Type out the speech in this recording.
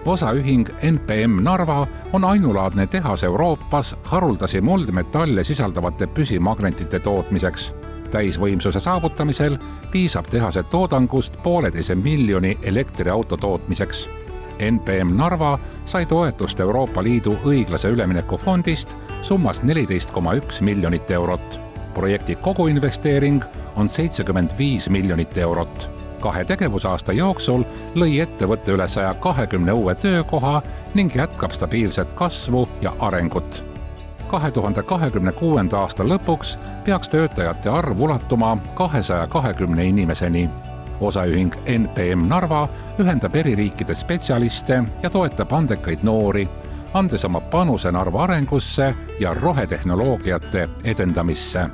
Osaühing NPM Narva on ainulaadne tehas Euroopas haruldasi muldmetalle sisaldavate püsimagnetite tootmiseks. Täisvõimsuse saavutamisel piisab tehase toodangust 1,5 miljoni elektriauto tootmiseks. NPM Narva sai toetust Euroopa Liidu õiglase ülemineku fondist summas 14,1 miljonit eurot. Projekti koguinvesteering on 75 miljonit eurot. 2 tegevusaasta jooksul lõi ettevõtte üle 120 uue töökoha ning jätkab stabiilset kasvu ja arengut. 2026. aasta lõpuks peaks töötajate arv ulatuma 220 inimeseni. Osaühing NPM Narva ühendab eri riikide spetsialiste ja toetab andekaid noori, andes oma panuse Narva arengusse ja rohetehnoloogiate edendamisse.